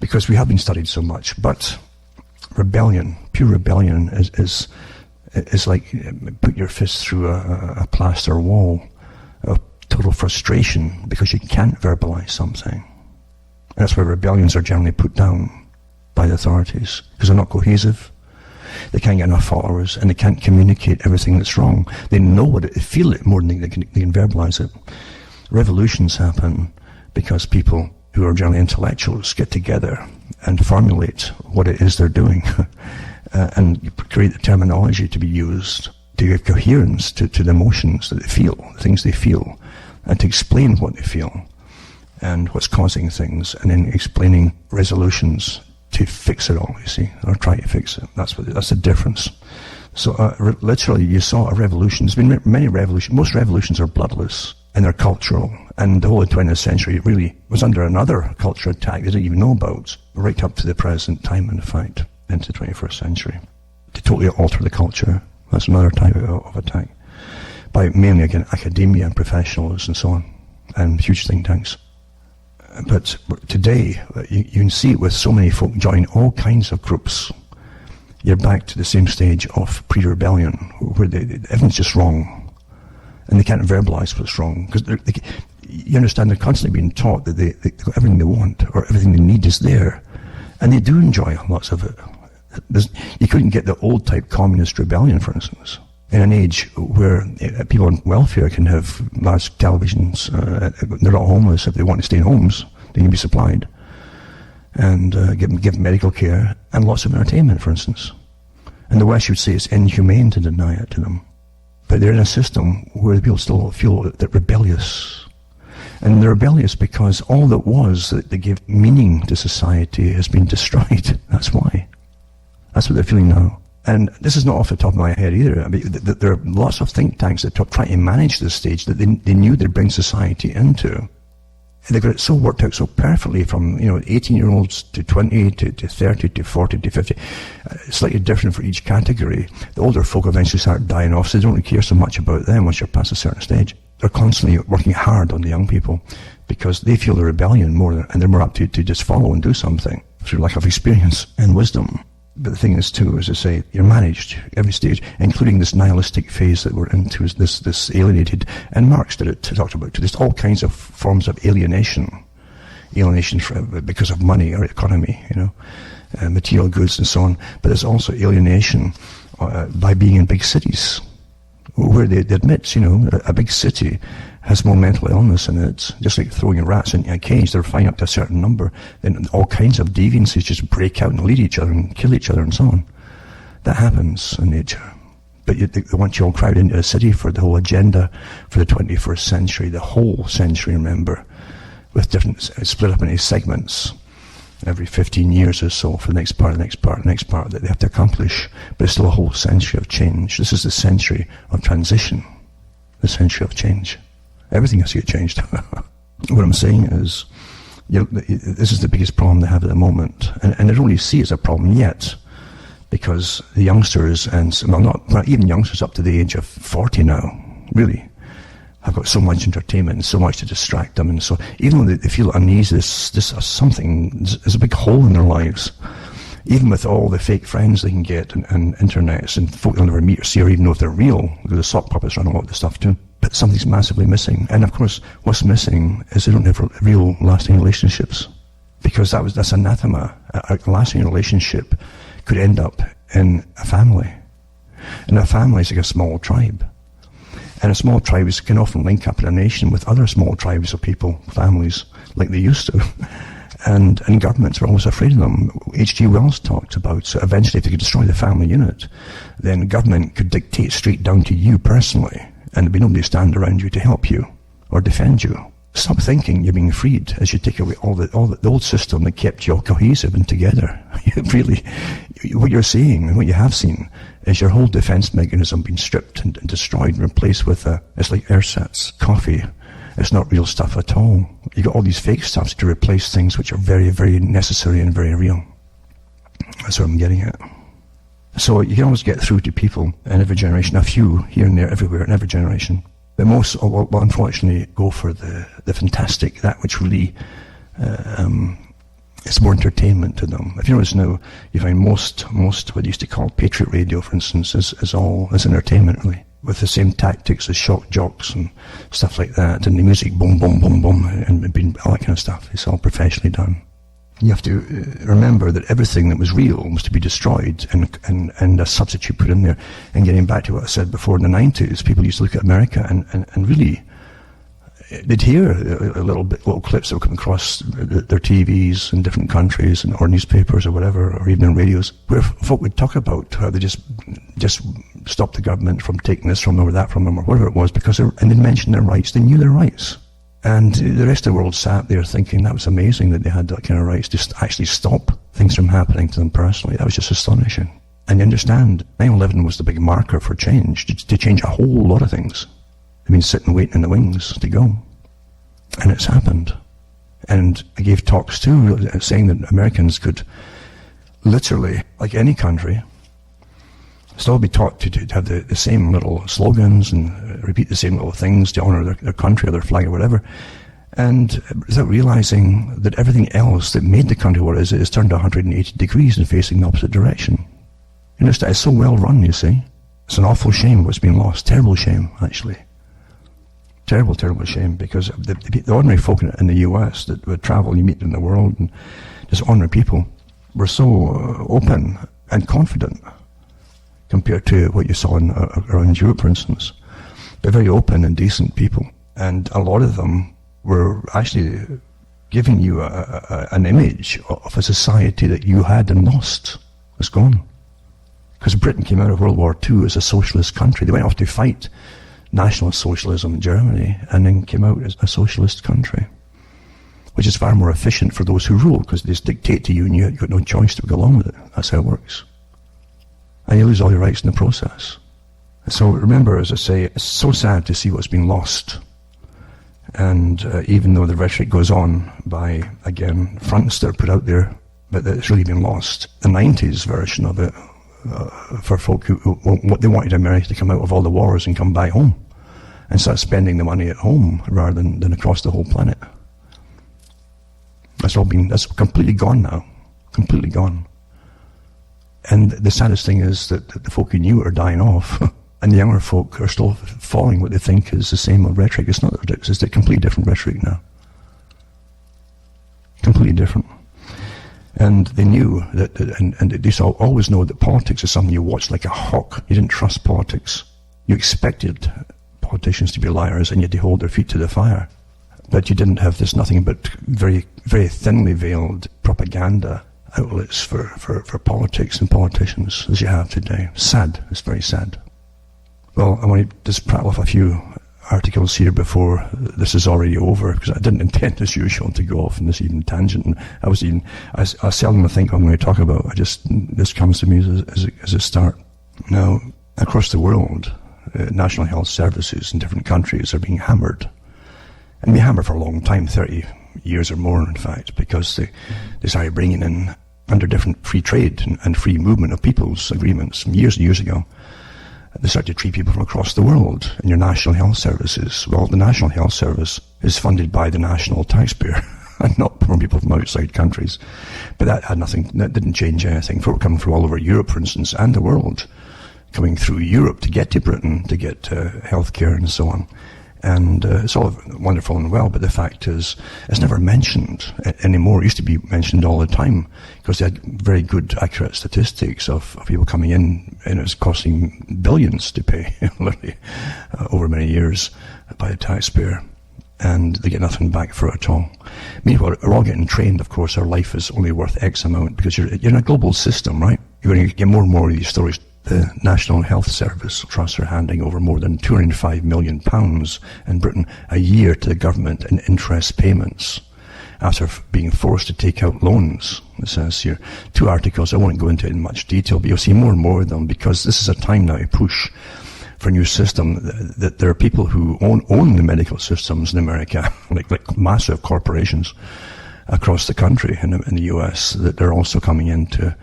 because we have been studied so much. But rebellion, pure rebellion, is like put your fist through a plaster wall of total frustration because you can't verbalize something. And that's where rebellions are generally put down by the authorities, because they're not cohesive. They can't get enough followers, and they can't communicate everything that's wrong. They know it, they feel it more than they can verbalize it. Revolutions happen because people who are generally intellectuals get together and formulate what it is they're doing and create the terminology to be used to give coherence to the emotions that they feel, the things they feel, and to explain what they feel and what's causing things, and then explaining resolutions to fix it all, you see, or try to fix it. That's the difference. So literally, you saw a revolution. There's been many revolutions. Most revolutions are bloodless, and they're cultural. And the whole of the 20th century really was under another culture attack they didn't even know about, right up to the present time, in fact, into the 21st century, to totally alter the culture. That's another type of attack, by mainly, again, academia and professionals and so on, and huge think tanks. But today, you can see it with so many folk join all kinds of groups. You're back to the same stage of pre-rebellion, where everything's just wrong, and they can't verbalize what's wrong, because you understand they're constantly being taught that they've got everything they want, or everything they need is there, and they do enjoy lots of it. You couldn't get the old type communist rebellion, for instance, in an age where people on welfare can have large televisions, they're not homeless. If they want to stay in homes, they can be supplied, and give medical care and lots of entertainment, for instance. And the West would say it's inhumane to deny it to them. But they're in a system where the people still feel that rebellious. And they're rebellious because all that was that they gave meaning to society has been destroyed. That's why. That's what they're feeling now. And this is not off the top of my head either. I mean, there are lots of think tanks that try to manage this stage that they knew they'd bring society into. They got it so worked out so perfectly, from 18-year-olds to 20 to 30 to 40 to 50. Slightly different for each category. The older folk eventually start dying off, so they don't really care so much about them once you're past a certain stage. They're constantly working hard on the young people because they feel the rebellion more, and they're more up to just follow and do something through lack of experience and wisdom. But the thing is, too, as I say, you're managed every stage, including this nihilistic phase that we're into, this alienated. And Marx talked about it. There's all kinds of forms of alienation because of money or economy, material goods and so on. But there's also alienation by being in big cities, where they admit, a big city has more mental illness in it. Just like throwing rats in a cage, they're fine up to a certain number, then all kinds of deviancies just break out and lead each other and kill each other and so on. That happens in nature. But they want you all crowded into a city for the whole agenda for the 21st century, the whole century, remember, with different, split up into segments every 15 years or so for the next part that they have to accomplish. But it's still a whole century of change. This is the century of transition, the century of change. Everything has to get changed. What I'm saying is, this is the biggest problem they have at the moment, and they don't really see it as a problem yet, because the youngsters, not even youngsters up to the age of 40 now, really, have got so much entertainment and so much to distract them, and so even though they feel uneasy, there's a big hole in their lives. Even with all the fake friends they can get and internets and folk they'll never meet or see or even know if they're real, because the sock puppets run a lot of the stuff too. But something's massively missing. And of course, what's missing is they don't have real lasting relationships. Because that's anathema. A lasting relationship could end up in a family. And a family is like a small tribe. And a small tribes can often link up in a nation with other small tribes of people, families, like they used to. And governments were always afraid of them. H.G. Wells talked about, so eventually if they could destroy the family unit, then government could dictate straight down to you personally, and there'd be nobody to stand around you to help you or defend you. Stop thinking you're being freed as you take away all the old system that kept you all cohesive and together. Really, what you're seeing and what you have seen is your whole defense mechanism being stripped and destroyed and replaced with it's like ersatz, coffee. It's not real stuff at all. You got all these fake stuffs to replace things which are very, very necessary and very real. That's what I'm getting at. So you can always get through to people in every generation, a few here and there, everywhere, in every generation. But most will unfortunately go for the fantastic, that which really is more entertainment to them. If you notice now, you find most what they used to call Patriot Radio, for instance, is entertainment, really, with the same tactics as shock jocks and stuff like that, and the music boom, boom, boom, boom, and all that kind of stuff. It's all professionally done. You have to remember that everything that was real was to be destroyed and a substitute put in there. And getting back to what I said before, in the 90s, people used to look at America and really, they'd hear little clips that would come across their TVs in different countries or newspapers or whatever, or even in radios, where folk would talk about how they just stopped the government from taking this from them or that from them or whatever it was, and they mentioned their rights. They knew their rights. And the rest of the world sat there thinking that was amazing that they had that kind of rights to actually stop things from happening to them personally. That was just astonishing. And you understand, 9/11 was the big marker for change, to change a whole lot of things. They've been sitting waiting in the wings to go. And it's happened. And I gave talks too, saying that Americans could literally, like any country, still be taught to have the same little slogans and repeat the same little things to honor their country or their flag or whatever. And without realizing that everything else that made the country what it is turned 180 degrees and facing the opposite direction. You know, it's so well run, you see. It's an awful shame what's been lost. Terrible shame, actually. Terrible, terrible shame, because the ordinary folk in the US that would travel, you meet in the world, and just ordinary people, were so open and confident compared to what you saw around Europe, for instance. They're very open and decent people. And a lot of them were actually giving you an image of a society that you had and lost. It's gone. Because Britain came out of World War II as a socialist country. They went off to fight National Socialism in Germany and then came out as a socialist country, which is far more efficient for those who rule, because they just dictate to you and you've got no choice to go along with it. That's how it works. And you lose all your rights in the process. So remember, as I say, it's so sad to see what's been lost. And even though the rhetoric goes on by, again, fronts that are put out there, but it's really been lost. The 90s version of it, for folk who they wanted America to come out of all the wars and come back home and start spending the money at home rather than across the whole planet. That's completely gone now. Completely gone. And the saddest thing is that the folk who knew it are dying off. And the younger folk are still following what they think is the same old rhetoric. It's not, it's a completely different rhetoric now. Completely different. And they knew that, and they always know that politics is something you watch like a hawk. You didn't trust politics. You expected politicians to be liars, and yet they hold their feet to the fire. But you didn't have this nothing but very, very thinly veiled propaganda outlets for politics and politicians as you have today. Sad. It's very sad. Well, I want to just prattle off a few articles here before this is already over, because I didn't intend, as usual, to go off on this even tangent. And I seldom think what I'm going to talk about. This comes to me as a start. Now, across the world, national health services in different countries are being hammered. And been hammered for a long time, 30 years or more, in fact, because they started bringing in, under different free trade and free movement of people's agreements from years and years ago, they started to treat people from across the world in your national health services. Well, the National Health Service is funded by the national taxpayer and not from people from outside countries. But that didn't change anything. Folk coming from all over Europe, for instance, and the world, coming through Europe to get to Britain, to get healthcare and so on. And it's all wonderful and well, but the fact is, it's never mentioned anymore. It used to be mentioned all the time, because they had very good, accurate statistics of people coming in, and it was costing billions to pay, literally, over many years by the taxpayer. And they get nothing back for it at all. Meanwhile, we're all getting trained, of course, our life is only worth X amount, because you're in a global system, right? You're going to get more and more of these stories. The National Health Service trusts are handing over more than £205 million in Britain a year to the government in interest payments after being forced to take out loans. It says here, 2 articles, I won't go into it in much detail, but you'll see more and more of them, because this is a time now to push for a new system. That there are people who own the medical systems in America, like massive corporations across the country in the US, that they're also coming into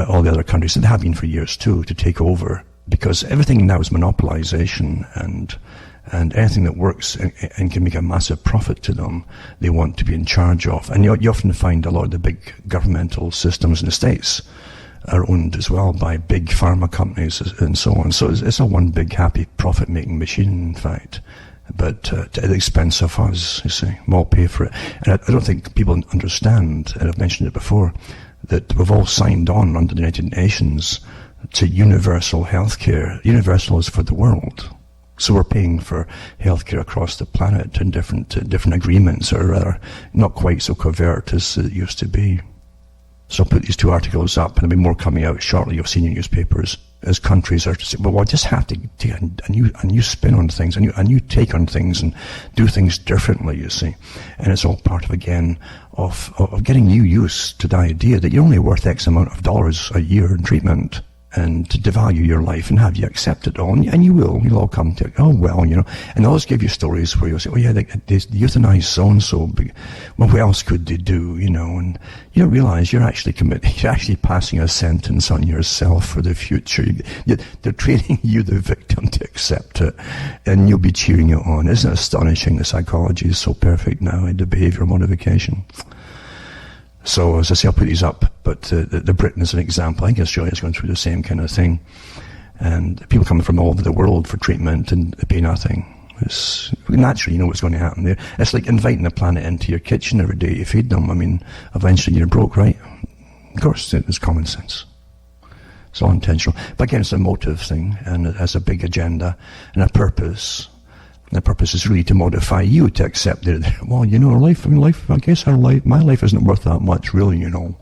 all the other countries, and have been for years too, to take over, because everything now is monopolization, and anything that works and can make a massive profit to them, they want to be in charge of. And you often find a lot of the big governmental systems in the States are owned as well by big pharma companies and so on. So it's a one big happy profit-making machine, in fact. But at the expense of us, you see, we'll pay for it. And I don't think people understand, and I've mentioned it before, that we've all signed on under the United Nations to universal healthcare. Universal is for the world. So we're paying for healthcare across the planet in different agreements, or rather not quite so covert as it used to be. So I'll put these 2 articles up, and there'll be more coming out shortly. You'll see in your newspapers as countries are to say, well, we'll just have to take a new spin on things, a new take on things, and do things differently, you see. And it's all part of, again, of getting you used to the idea that you're only worth X amount of dollars a year in treatment, and to devalue your life and have you accept it all. And you'll all come to, oh, well, you know, and they'll always give you stories where you'll say, oh yeah, they euthanized so-and-so, well, what else could they do, you know? And you don't realize you're actually passing a sentence on yourself for the future. They're training you, the victim, to accept accept it, and you'll be cheering it on. Isn't it astonishing? The psychology is so perfect now in the behavioral modification. So, as I say, I'll put these up, but the Britain is an example. I think Australia's going through the same kind of thing. And people coming from all over the world for treatment and they pay nothing. It's naturally, you know what's going to happen there. It's like inviting a planet into your kitchen every day to feed them. I mean, eventually you're broke, right? Of course, it's common sense. It's all intentional. But again, it's a motive thing, and it has a big agenda and a purpose. And the purpose is really to modify you to accept that, well, you know, I guess my life isn't worth that much, really, you know.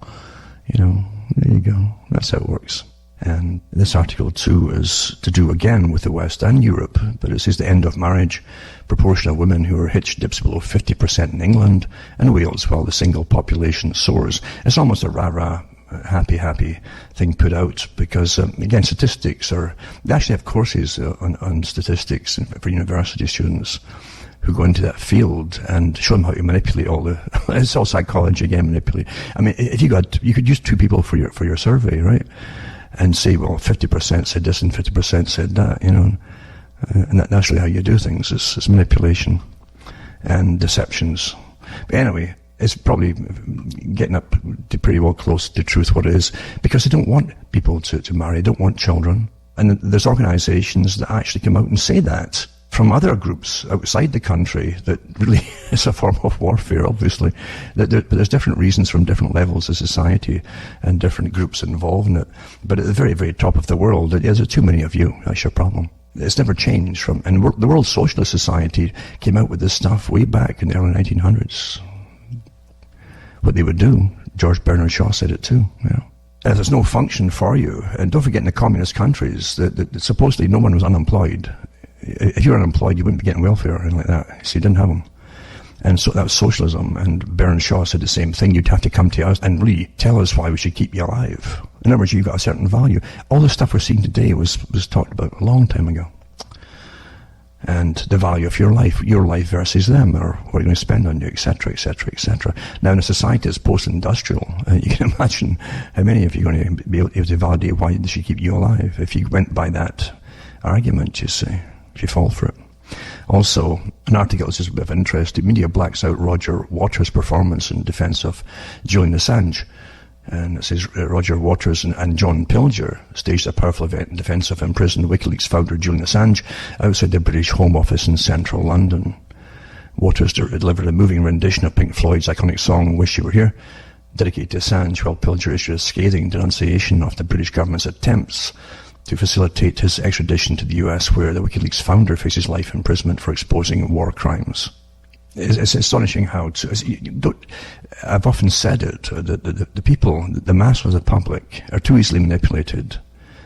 You know, there you go. That's how it works. And this article too is to do again with the West and Europe, but it says the end of marriage. Proportion of women who are hitched dips below 50% in England and Wales, while the single population soars. It's almost a rah-rah, happy thing put out, because again, statistics they actually have courses on statistics for university students who go into that field and show them how to manipulate it's all psychology again, manipulate. I mean, if you could use two people for your survey, right? And say, well, 50% said this and 50% said that, you know. And that's really how you do things. It's manipulation and deceptions. But anyway, it's probably getting up to pretty well close to truth what it is, because they don't want people to marry, they don't want children. And there's organizations that actually come out and say that from other groups outside the country, that really is a form of warfare, obviously. But there's different reasons from different levels of society and different groups involved in it. But at the very, very top of the world, there's too many of you. That's your problem. It's never changed and the World Socialist Society came out with this stuff way back in the early 1900s. What they would do, George Bernard Shaw said it too, you know. If there's no function for you, and don't forget in the communist countries, that supposedly no one was unemployed. If you were unemployed, you wouldn't be getting welfare or anything like that. So you didn't have them. And so that was socialism. And Bernard Shaw said the same thing. You'd have to come to us and really tell us why we should keep you alive. In other words, you've got a certain value. All the stuff we're seeing today was talked about a long time ago. And the value of your life versus them, or what you're going to spend on you, etc., etc., etc. Now, in a society that's post-industrial, you can imagine how many of you are going to be able to validate why they should keep you alive if you went by that argument, you see. If you fall for it. Also, an article is just a bit of interest. The media blacks out Roger Waters' performance in defense of Julian Assange. And it says Roger Waters and John Pilger staged a powerful event in defense of imprisoned WikiLeaks founder Julian Assange outside the British Home Office in central London. Waters delivered a moving rendition of Pink Floyd's iconic song Wish You Were Here, dedicated to Assange, while Pilger issued a scathing denunciation of the British government's attempts to facilitate his extradition to the US, where the WikiLeaks founder faces life imprisonment for exposing war crimes. It's astonishing how I've often said it, the people, the mass of the public are too easily manipulated.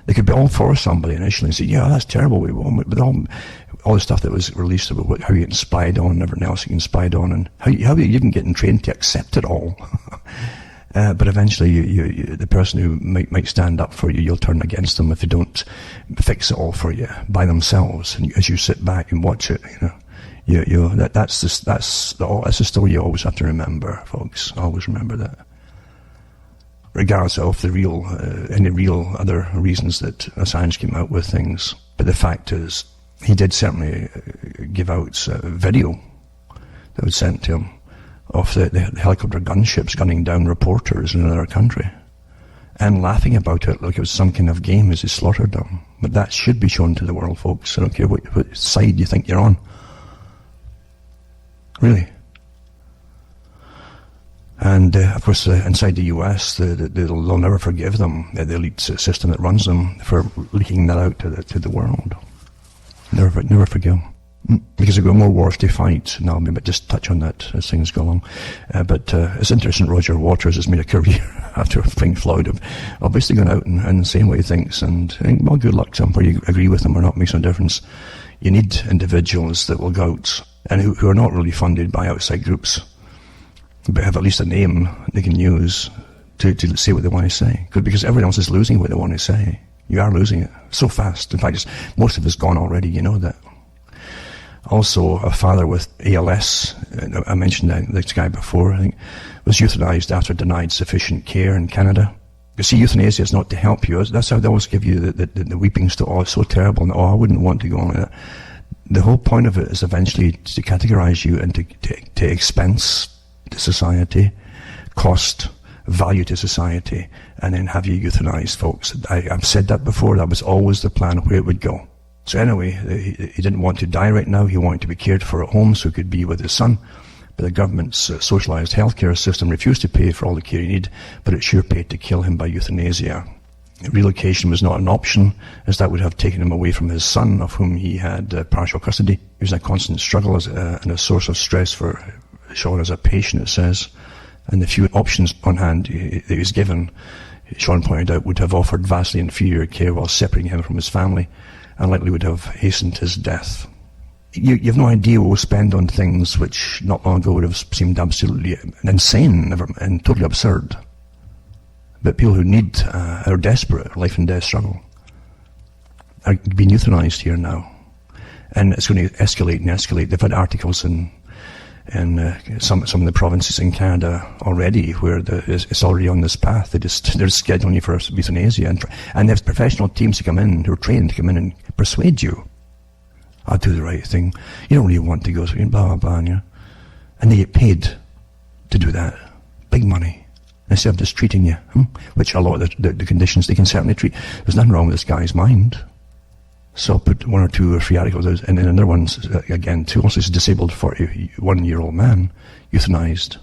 They could be all for somebody initially and say, yeah, that's terrible, but all the stuff that was released about how you get spied on and everything else you get spied on, and how you even getting trained to accept it all. But eventually, the person who might stand up for you, you'll turn against them if they don't fix it all for you by themselves. And as you sit back and watch it, that's the story you always have to remember, folks. Always remember that, regardless of any real other reasons that Assange came out with things. But the fact is, he did certainly give out video that was sent to him of the helicopter gunships gunning down reporters in another country, and laughing about it like it was some kind of game as he slaughtered them. But that should be shown to the world, folks. I don't care what side you think you're on. Really. And of course, inside the US, they'll never forgive them, the elite system that runs them, for leaking that out to the world. Never forgive them. Because they've got more wars to fight. Now, I'll maybe just touch on that as things go along. But it's interesting, Roger Waters has made a career after Pink Floyd of obviously going out and saying what he thinks. And well, good luck to him, whether you agree with him or not makes no difference. You need individuals that will go out and who are not really funded by outside groups, but have at least a name they can use to say what they want to say. Because everyone else is losing what they want to say. You are losing it so fast. In fact, most of it's gone already, you know that. Also, a father with ALS, I mentioned this guy before, I think, was euthanized after denied sufficient care in Canada. You see, euthanasia is not to help you. That's how they always give you the weeping story. Oh, it's so terrible, and I wouldn't want to go on like that. The whole point of it is eventually to categorize you into to expense to society, cost, value to society, and then have you euthanized, folks. I've said that before. That was always the plan of where it would go. So anyway, he didn't want to die right now. He wanted to be cared for at home so he could be with his son. But the government's socialised healthcare system refused to pay for all the care he needed, but it sure paid to kill him by euthanasia. Relocation was not an option, as that would have taken him away from his son, of whom he had partial custody. He was in a constant struggle and a source of stress for Sean as a patient, it says. And the few options on hand that he was given, Sean pointed out, would have offered vastly inferior care while separating him from his family, and likely would have hastened his death. You have no idea what we'll spend on things which not long ago would have seemed absolutely insane and totally absurd. But people who need, are desperate, life and death struggle, are being euthanized here now. And it's going to escalate and escalate. They've had articles in some of the provinces in Canada already where it's already on this path. They're scheduling you for euthanasia. And there's professional teams who come in, who are trained to come in and persuade you. I'll do the right thing. You don't really want to go through blah, blah, blah. You know? And they get paid to do that. Big money. Instead of just treating you, which a lot of the conditions they can certainly treat. There's nothing wrong with this guy's mind. So I'll put one or two or three articles, and then another one, again, too, also is a disabled 41-year-old man euthanized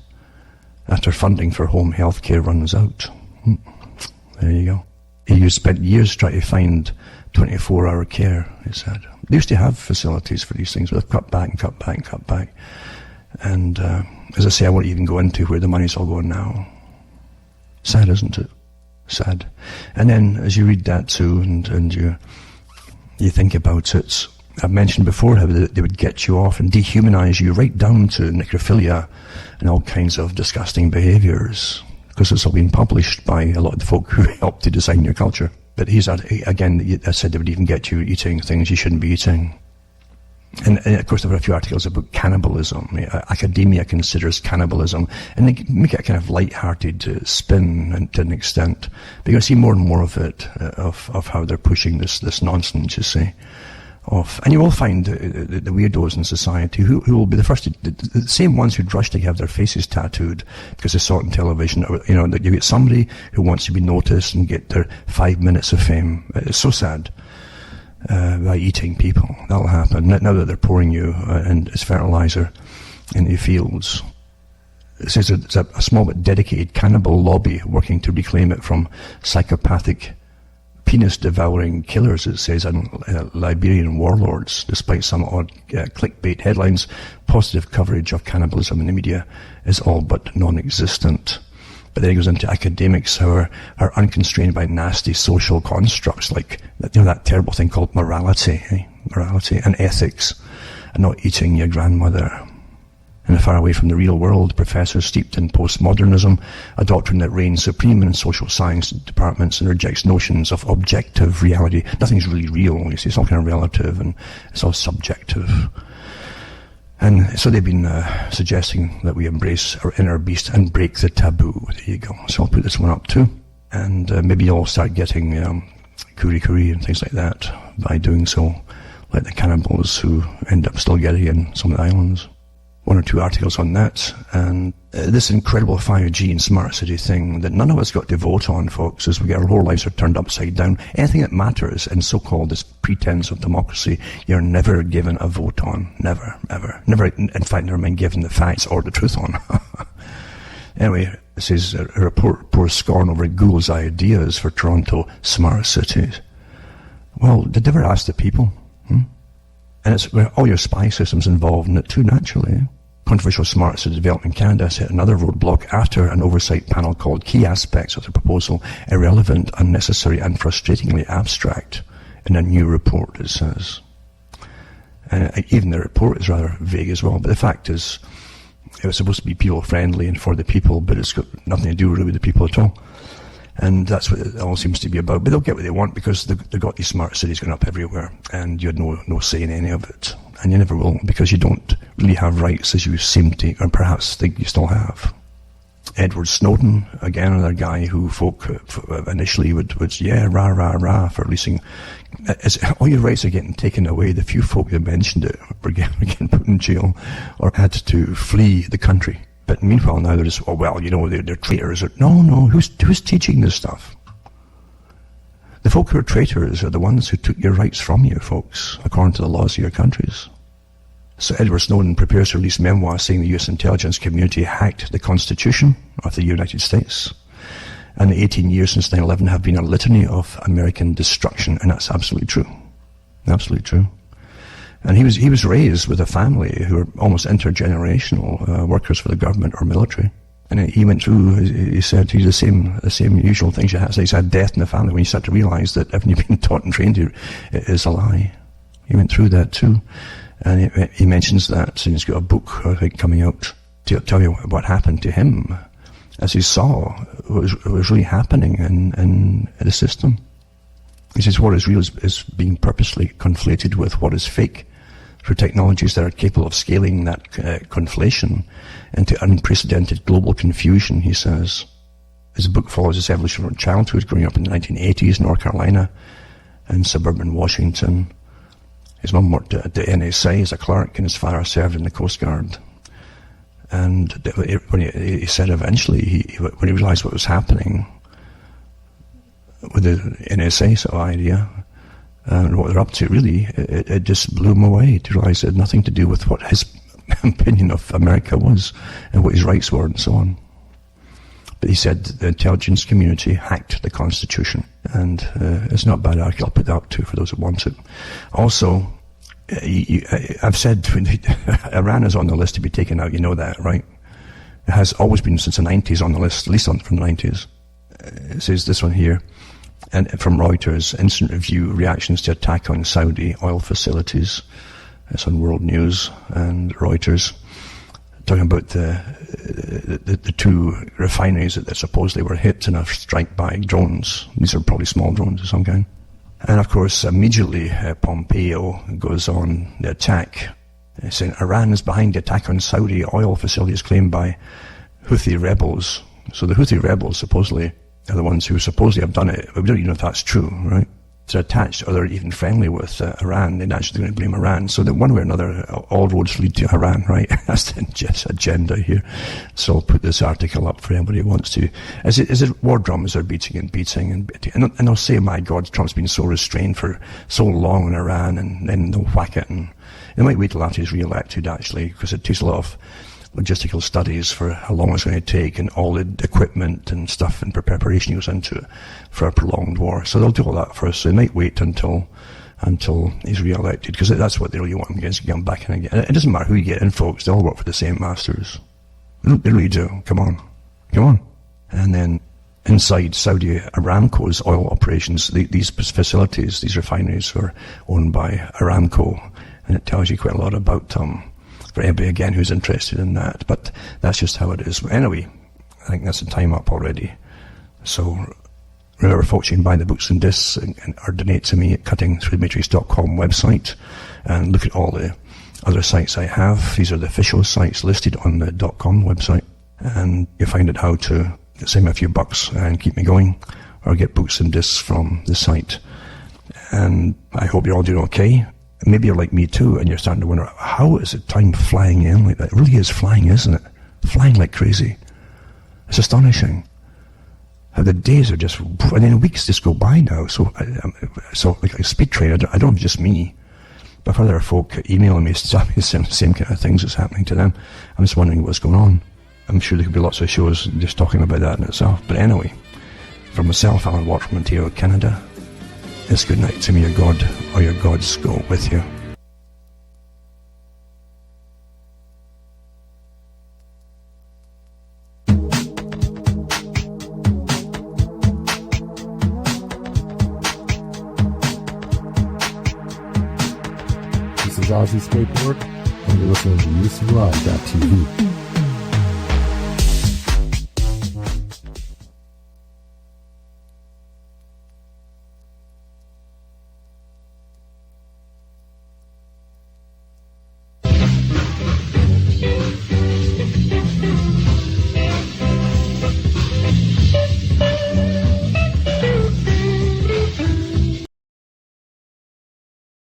after funding for home health care runs out. There you go. He spent years trying to find 24-hour care, he said. They used to have facilities for these things, but they've cut back and cut back and cut back. And as I say, I won't even go into where the money's all going now. Sad, isn't it? Sad. And then as you read that too, and you think about it, I've mentioned before how they would get you off and dehumanize you right down to necrophilia and all kinds of disgusting behaviors, because it's all been published by a lot of the folk who helped to design your culture. But again, I said they would even get you eating things you shouldn't be eating. And of course, there were a few articles about cannibalism. Academia considers cannibalism, and they make it a kind of light-hearted spin to an extent. But you're going to see more and more of it, of how they're pushing this nonsense, you see. And you will find the weirdos in society who will be the first, the same ones who'd rush to have their faces tattooed because they saw it on television. That you get somebody who wants to be noticed and get their 5 minutes of fame. It's so sad. By eating people. That'll happen. Now that they're pouring you and as fertilizer in the fields. It says it's a small but dedicated cannibal lobby working to reclaim it from psychopathic penis-devouring killers, it says, and Liberian warlords. Despite some odd clickbait headlines, positive coverage of cannibalism in the media is all but non-existent. But then it goes into academics who are unconstrained by nasty social constructs like that terrible thing called morality and ethics, and not eating your grandmother. And far away from the real world, professors steeped in postmodernism, a doctrine that reigns supreme in social science departments and rejects notions of objective reality. Nothing's really real, you see, it's all kind of relative and it's all subjective. And so they've been suggesting that we embrace our inner beast and break the taboo. There you go. So I'll put this one up too. And maybe you'll start getting kuri and things like that by doing so, like the cannibals who end up still getting in some of the islands. One or two articles on that, and this incredible 5G and smart city thing that none of us got to vote on, folks, as we get our whole lives are turned upside down. Anything that matters in so-called this pretense of democracy, you're never given a vote on. Never, ever. Never, in fact, never been given the facts or the truth on. Anyway, it says a report pours scorn over Google's ideas for Toronto smart cities. Well, did they ever ask the people? And it's all your spy systems involved in it too, naturally. Controversial Smart City Development Canada set another roadblock after an oversight panel called key aspects of the proposal irrelevant, unnecessary and frustratingly abstract in a new report, it says. And even the report is rather vague as well, but the fact is it was supposed to be people-friendly and for the people, but it's got nothing to do really with the people at all. And that's what it all seems to be about. But they'll get what they want because they've got these smart cities going up everywhere, and you had no say in any of it. And you never will, because you don't really have rights as you seem to, or perhaps think you still have. Edward Snowden, again, another guy who folk initially would rah, rah, rah, for releasing. All your rights are getting taken away. The few folk that mentioned it were getting put in jail or had to flee the country. But meanwhile, now they're just, they're traitors. No, who's teaching this stuff? The folk who are traitors are the ones who took your rights from you, folks, according to the laws of your countries. So Edward Snowden prepares to release memoirs saying the US intelligence community hacked the Constitution of the United States. And the 18 years since 9/11 have been a litany of American destruction, and that's absolutely true. Absolutely true. And he was raised with a family who are almost intergenerational workers for the government or military. And he went through, he said, the same usual things you have. So he's had death in the family when you start to realize that everything you've been taught and trained to is a lie. He went through that too. And he mentions that, and he's got a book, I think, coming out to tell you what happened to him as he saw what was really happening in the system. He says what is real is being purposely conflated with what is fake through technologies that are capable of scaling that conflation into unprecedented global confusion, he says. His book follows his evolution from childhood, growing up in the 1980s, North Carolina and suburban Washington. His mum worked at the NSA as a clerk, and his father served in the Coast Guard. And when he said eventually, when he realized what was happening with the NSA sort of idea, and what they're up to, really, it just blew him away to realize it had nothing to do with what his opinion of America was and what his rights were and so on. But he said the intelligence community hacked the Constitution, and it's not a bad article. I'll put that up too for those that want it. Also, I've said Iran is on the list to be taken out. You know that, right? It has always been since the 90s on the list, at least from the 90s. It says this one here, and from Reuters, instant review reactions to attack on Saudi oil facilities. It's on World News and Reuters, talking about the two refineries that supposedly were hit in a strike by drones. These are probably small drones of some kind. And of course, immediately Pompeo goes on the attack, saying Iran is behind the attack on Saudi oil facilities claimed by Houthi rebels. So the Houthi rebels supposedly are the ones who supposedly have done it, but we don't even know if that's true, right? They're attached, or they're even friendly with Iran. They're actually going to blame Iran. So that one way or another, all roads lead to Iran, right? That's the agenda here. So I'll put this article up for anybody who wants to. Is it war drums they're beating? And they'll say, my God, Trump's been so restrained for so long in Iran, and then they'll whack it. And they might wait till after he's re-elected, actually, because it takes a lot of logistical studies for how long it's going to take, and all the equipment and stuff and preparation goes into it for a prolonged war. So they'll do all that first. So they might wait until he's re-elected, because that's what they really want him to get him back in again. It doesn't matter who you get in, folks. They all work for the same masters. They really do. Come on. And then inside Saudi Aramco's oil operations, these facilities, these refineries, are owned by Aramco, and it tells you quite a lot about for anybody, again, who's interested in that. But that's just how it is. Anyway, I think that's the time up already. So remember, folks, you can buy the books and discs or donate to me at cuttingthroughthematrix.com website, and look at all the other sites I have. These are the official sites listed on the .com website, and you find out how to send me a few bucks and keep me going, or get books and discs from the site. And I hope you're all doing okay. Maybe you're like me too, and you're starting to wonder, how is it time flying in like that? It really is flying, isn't it? Flying like crazy. It's astonishing how the days are just, and then weeks just go by now. So like a speed train. I don't know if it's just me, but if other folk emailing me, saying the same kind of things that's happening to them, I'm just wondering what's going on. I'm sure there could be lots of shows just talking about that in itself. But anyway, from myself, Alan Watt from Ontario, Canada, it's good night to me, your God, or your gods go with you. This is Ozzy Skateboard, and you're listening to UCY.tv.